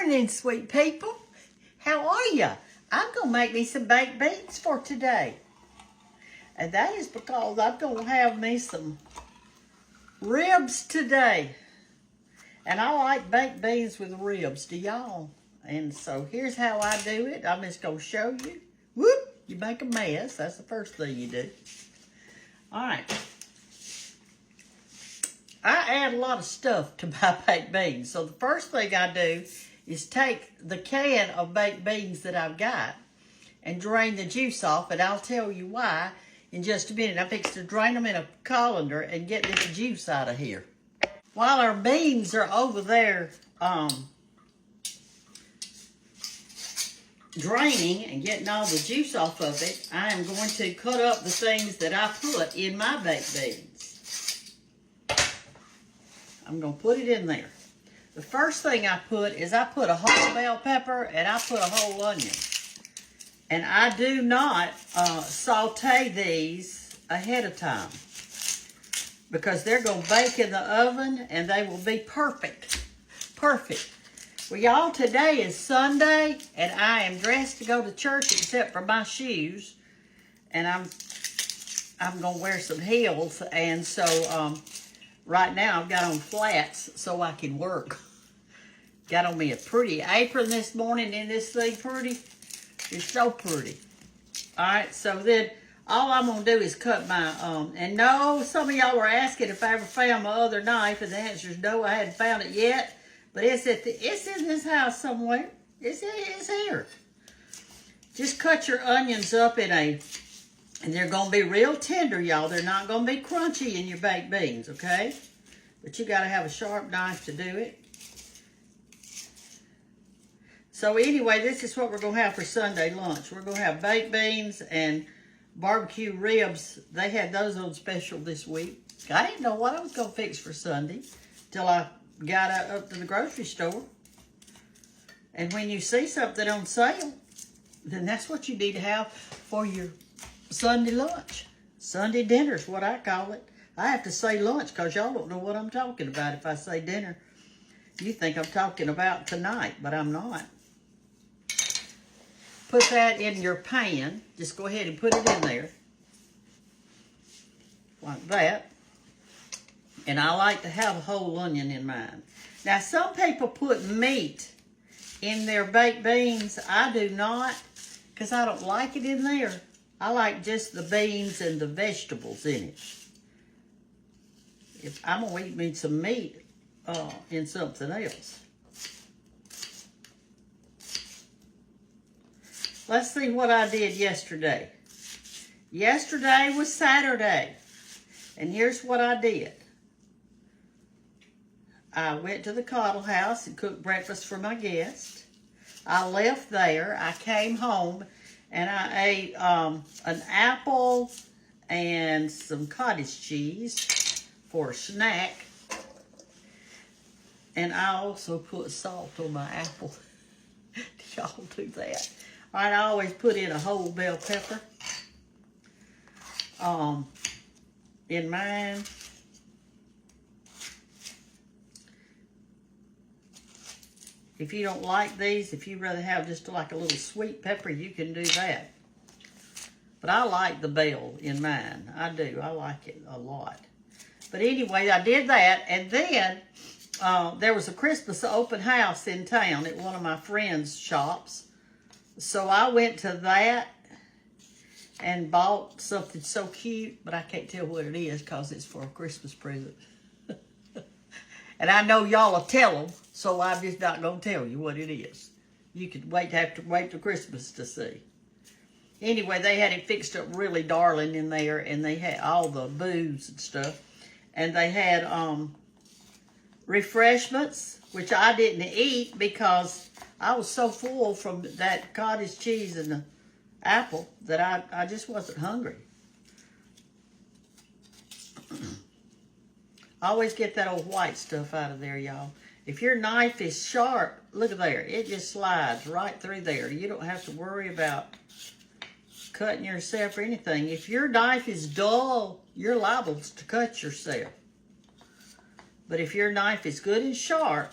morning, sweet people. How are ya? I'm going to make me some baked beans for today. And that is because I'm going to have me some ribs today. And I like baked beans with ribs, do y'all? And so here's how I do it. I'm just going to show you. Whoop, you make a mess. That's the first thing you do. All right. I add a lot of stuff to my baked beans. So the first thing I do is take the can of baked beans that I've got and drain the juice off. And I'll tell you why in just a minute. I'm fixing to drain them in a colander and get this juice out of here. While our beans are over there draining and getting all the juice off of it, I am going to cut up the things that I put in my baked beans. I'm going to put it in there. The first thing I put is I put a whole bell pepper and I put a whole onion. And I do not saute these ahead of time because they're going to bake in the oven and they will be perfect. Perfect. Well, y'all, today is Sunday and I am dressed to go to church except for my shoes. And I'm going to wear some heels. And so right now I've got on flats so I can work. Got on me a pretty apron this morning. Isn't this thing pretty? It's so pretty. All right, so then all I'm going to do is cut my, and no, some of y'all were asking if I ever found my other knife, and the answer is no, I hadn't found it yet. But it's in this house somewhere. It's here. Just cut your onions up and they're going to be real tender, y'all. They're not going to be crunchy in your baked beans, okay? But you got to have a sharp knife to do it. So anyway, this is what we're going to have for Sunday lunch. We're going to have baked beans and barbecue ribs. They had those on special this week. I didn't know what I was going to fix for Sunday till I got up to the grocery store. And when you see something on sale, then that's what you need to have for your Sunday lunch. Sunday dinner is what I call it. I have to say lunch because y'all don't know what I'm talking about if I say dinner. You think I'm talking about tonight, but I'm not. Put that in your pan. Just go ahead and put it in there. Like that. And I like to have a whole onion in mine. Now, some people put meat in their baked beans. I do not because I don't like it in there. I like just the beans and the vegetables in it. If I'm going to eat me some meat in something else. Let's see what I did yesterday. Yesterday was Saturday. And here's what I did. I went to the Cottle House and cooked breakfast for my guest. I left there. I came home and I ate an apple and some cottage cheese for a snack. And I also put salt on my apple. Y'all do that? All right, I always put in a whole bell pepper in mine. If you don't like these, if you'd rather have just like a little sweet pepper, you can do that. But I like the bell in mine. I do. I like it a lot. But anyway, I did that. And then there was a Christmas open house in town at one of my friends' shops. So I went to that and bought something so cute, but I can't tell what it is because it's for a Christmas present. And I know y'all will tell them, so I'm just not going to tell you what it is. You could have to wait till Christmas to see. Anyway, they had it fixed up really darling in there, and they had all the booze and stuff. And they had refreshments, which I didn't eat because I was so full from that cottage cheese and the apple that I just wasn't hungry. Always get that old white stuff out of there, y'all. If your knife is sharp, look at there. It just slides right through there. You don't have to worry about cutting yourself or anything. If your knife is dull, you're liable to cut yourself. But if your knife is good and sharp,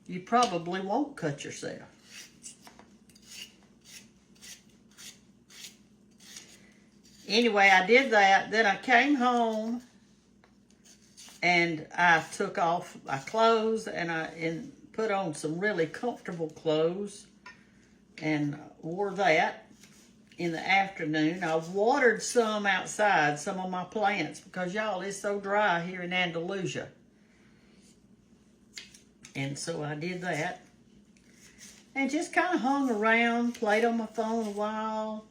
you probably won't cut yourself. Anyway, I did that. Then I came home and I took off my clothes and put on some really comfortable clothes and wore that in the afternoon. I watered some outside, some of my plants, because y'all, it's so dry here in Andalusia. And so I did that. And just kind of hung around, played on my phone a while.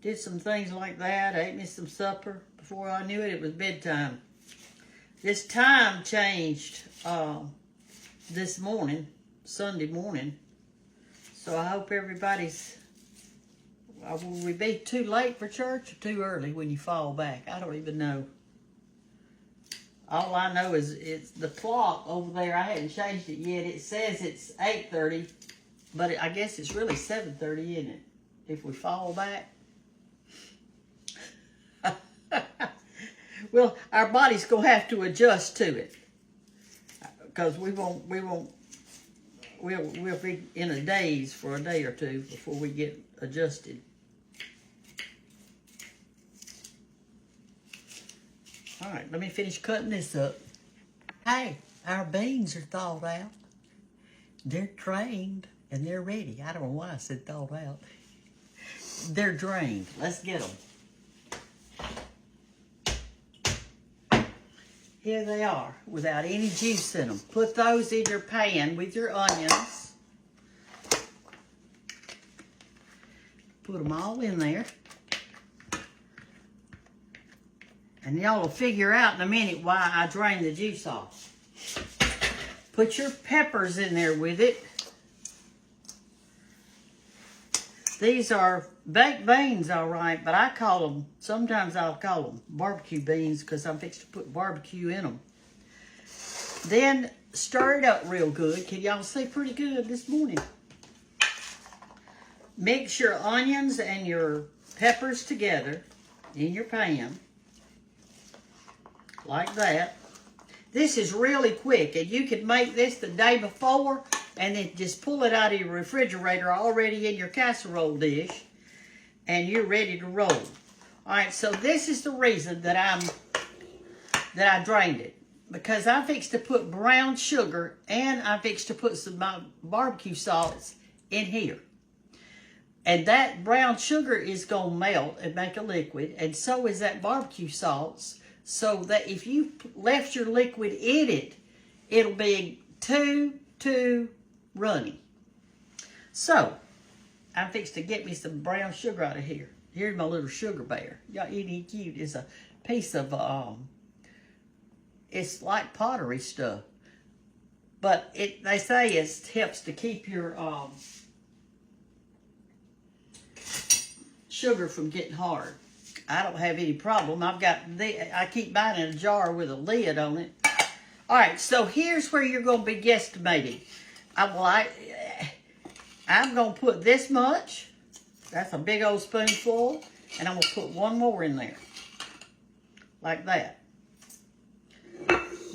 Did some things like that. Ate me some supper. Before I knew it, it was bedtime. This time changed this morning, Sunday morning. So I hope everybody's... Will we be too late for church or too early when you fall back? I don't even know. All I know is it's the clock over there. I hadn't changed it yet. It says it's 8:30, but I guess it's really 7:30, isn't it? If we fall back. Well, our body's gonna have to adjust to it, because we'll be in a daze for a day or two before we get adjusted. All right, let me finish cutting this up. Hey, our beans are thawed out. They're drained and they're ready. I don't know why I said thawed out. They're drained. Let's get them. Here they are, without any juice in them. Put those in your pan with your onions. Put them all in there. And y'all will figure out in a minute why I drain the juice off. Put your peppers in there with it. These are baked beans, all right, but I call them, sometimes I'll call them barbecue beans because I'm fixing to put barbecue in them. Then stir it up real good. Can y'all see pretty good this morning? Mix your onions and your peppers together in your pan, like that. This is really quick, and you can make this the day before and then just pull it out of your refrigerator already in your casserole dish, and you're ready to roll. All right, so this is the reason that I drained it, because I fixed to put brown sugar and I fixed to put some barbecue salts in here. And that brown sugar is going to melt and make a liquid, and so is that barbecue salts, so that if you left your liquid in it, it'll be too runny. So, I'm fixed to get me some brown sugar out of here. Here's my little sugar bear. Y'all, isn't he cute? It's a piece of, it's like pottery stuff. But they say it helps to keep your sugar from getting hard. I don't have any problem. I keep buying in a jar with a lid on it. All right, so here's where you're going to be guesstimating. I'm going to put this much. That's a big old spoonful. And I'm going to put one more in there. Like that.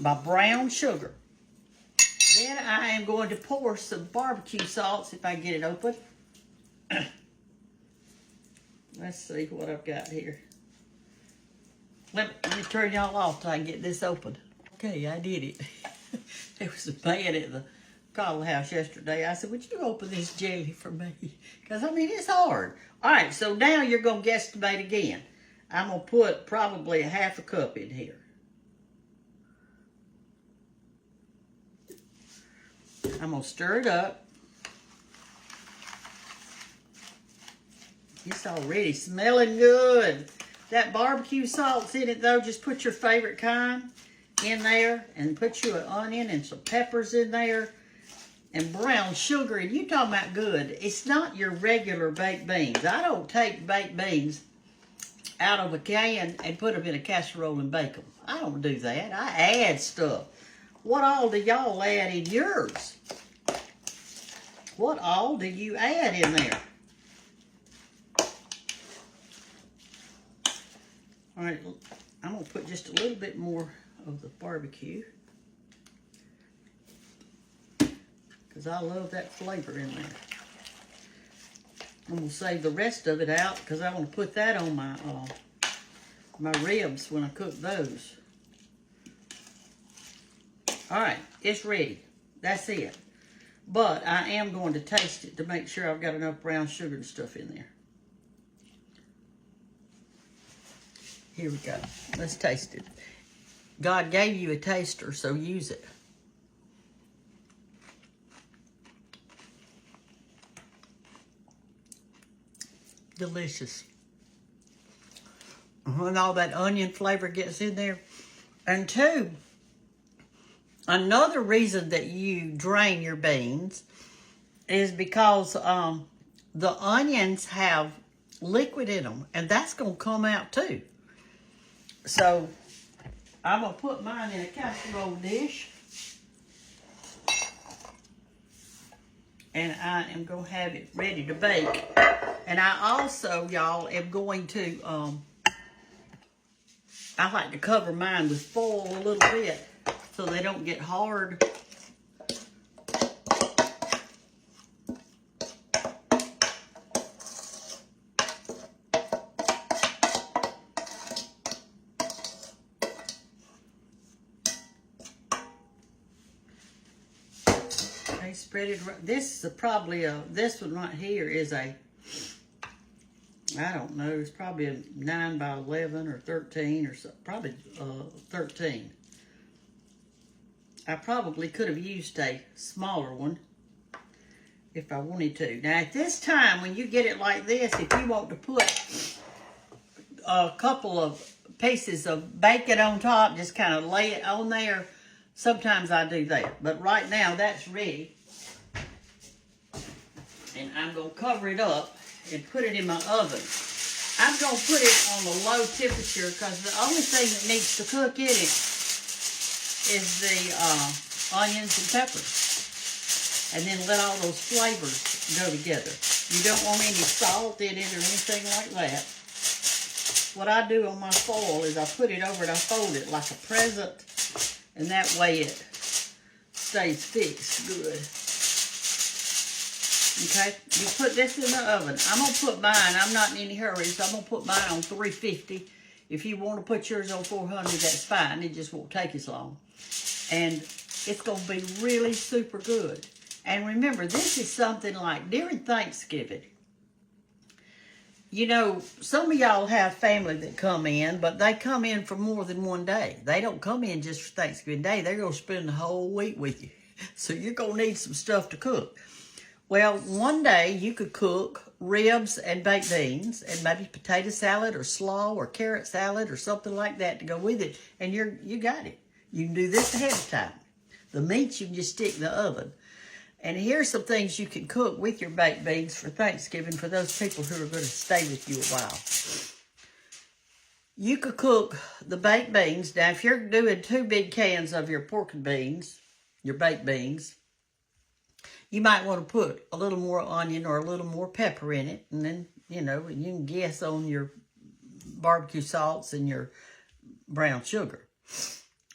My brown sugar. Then I am going to pour some barbecue salts, if I get it open. Let's see what I've got here. Let me turn y'all off till I can get this open. Okay, I did it. There was a man at the coddle house yesterday. I said, would you open this jelly for me? Because, I mean, it's hard. All right, so now you're going to guesstimate again. I'm going to put probably a half a cup in here. I'm going to stir it up. It's already smelling good. That barbecue salt's in it, though. Just put your favorite kind in there and put you an onion and some peppers in there and brown sugar. And you talking about good. It's not your regular baked beans. I don't take baked beans out of a can and put them in a casserole and bake them. I don't do that. I add stuff. What all do y'all add in yours? What all do you add in there? All right, I'm going to put just a little bit more of the barbecue. because I love that flavor in there. I'm going to save the rest of it out because I want to put that on my ribs when I cook those. All right, it's ready. That's it. But I am going to taste it to make sure I've got enough brown sugar and stuff in there. Here we go. Let's taste it. God gave you a taster, so use it. Delicious. When all that onion flavor gets in there. And two, another reason that you drain your beans is because the onions have liquid in them, and that's going to come out too. So I'm going to put mine in a casserole dish, and I am going to have it ready to bake. And I also, y'all, am going to, I like to cover mine with foil a little bit so they don't get hard. Okay, spread it. This is probably this one right here is a, I don't know, it's probably a 9 by 11 or 13 or so, probably 13. I probably could have used a smaller one if I wanted to. Now at this time, when you get it like this, if you want to put a couple of pieces of bacon on top, just kind of lay it on there, sometimes I do that. But right now, that's ready. And I'm going to cover it up and put it in my oven. I'm going to put it on a low temperature because the only thing that needs to cook in it is the onions and peppers. And then let all those flavors go together. You don't want any salt in it or anything like that. What I do on my foil is I put it over and I fold it like a present. And that way it stays fixed good. Okay, you put this in the oven. I'm going to put mine, I'm not in any hurry, so I'm going to put mine on 350. If you want to put yours on 400, that's fine. It just won't take as long. And it's going to be really super good. And remember, this is something like during Thanksgiving. You know, some of y'all have family that come in, but they come in for more than one day. They don't come in just for Thanksgiving Day. They're going to spend the whole week with you. So you're going to need some stuff to cook. Well, one day you could cook ribs and baked beans and maybe potato salad or slaw or carrot salad or something like that to go with it. And you got it. You can do this ahead of time. The meat you can just stick in the oven. And here's some things you can cook with your baked beans for Thanksgiving for those people who are going to stay with you a while. You could cook the baked beans. Now, if you're doing 2 big cans of your pork and beans, your baked beans, you might want to put a little more onion or a little more pepper in it. And then, you know, you can guess on your barbecue salts and your brown sugar.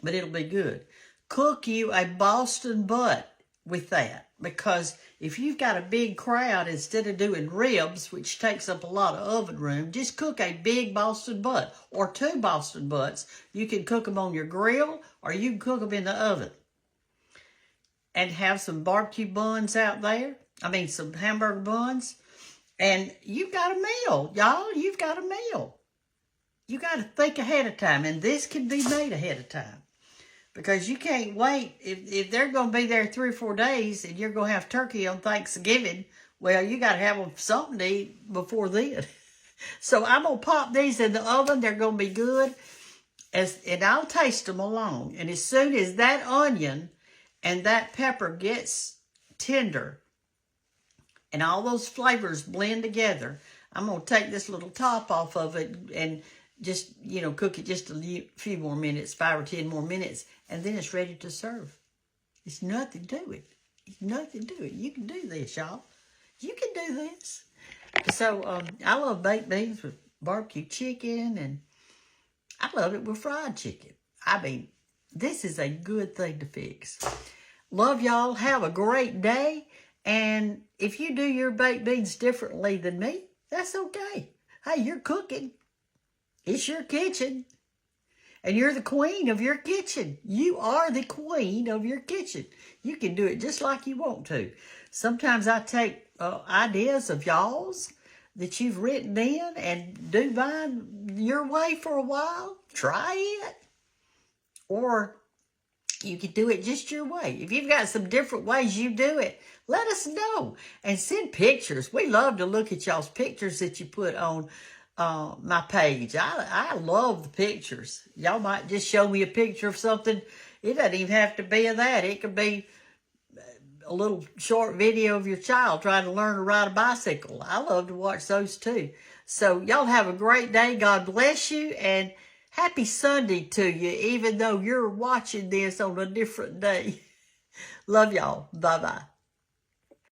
But it'll be good. Cook you a Boston butt with that. Because if you've got a big crowd, instead of doing ribs, which takes up a lot of oven room, just cook a big Boston butt. Or 2 Boston butts. You can cook them on your grill or you can cook them in the oven. And have some barbecue buns out there. I mean, some hamburger buns. And you've got a meal, y'all. You've got a meal. You got to think ahead of time. And this can be made ahead of time. Because you can't wait. If they're going to be there 3 or 4 days and you're going to have turkey on Thanksgiving, well, you got to have them something to eat before then. So I'm going to pop these in the oven. They're going to be good. And I'll taste them along. And as soon as that onion and that pepper gets tender and all those flavors blend together, I'm going to take this little top off of it and just, you know, cook it just a few more minutes, 5 or 10 more minutes, and then it's ready to serve. It's nothing to it. It's nothing to it. You can do this, y'all. You can do this. So I love baked beans with barbecue chicken, and I love it with fried chicken. I mean, this is a good thing to fix. Love y'all. Have a great day. And if you do your baked beans differently than me, that's okay. Hey, you're cooking. It's your kitchen. And you're the queen of your kitchen. You are the queen of your kitchen. You can do it just like you want to. Sometimes I take ideas of y'all's that you've written in and do mine your way for a while. Try it. Or you can do it just your way. If you've got some different ways you do it, let us know. And send pictures. We love to look at y'all's pictures that you put on my page. I love the pictures. Y'all might just show me a picture of something. It doesn't even have to be of that. It could be a little short video of your child trying to learn to ride a bicycle. I love to watch those too. So y'all have a great day. God bless you, and happy Sunday to you, even though you're watching this on a different day. Love y'all. Bye-bye.